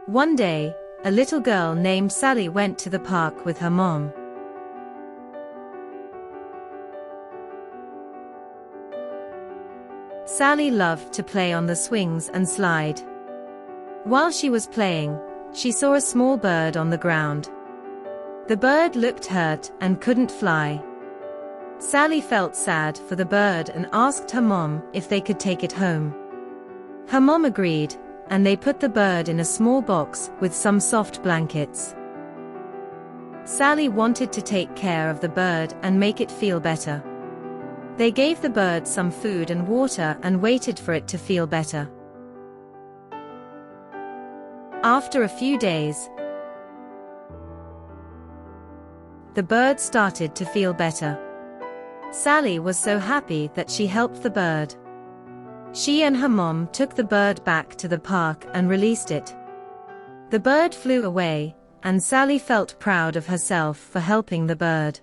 One day, a little girl named Sally went to the park with her mom. Sally loved to play on the swings and slide. While she was playing, she saw a small bird on the ground. The bird looked hurt and couldn't fly. Sally felt sad for the bird and asked her mom if they could take it home. Her mom agreed, and they put the bird in a small box with some soft blankets. Sally wanted to take care of the bird and make it feel better. They gave the bird some food and water and waited for it to feel better. After a few days, the bird started to feel better. Sally was so happy that she helped the bird. She and her mom took the bird back to the park and released it. The bird flew away, and Sally felt proud of herself for helping the bird.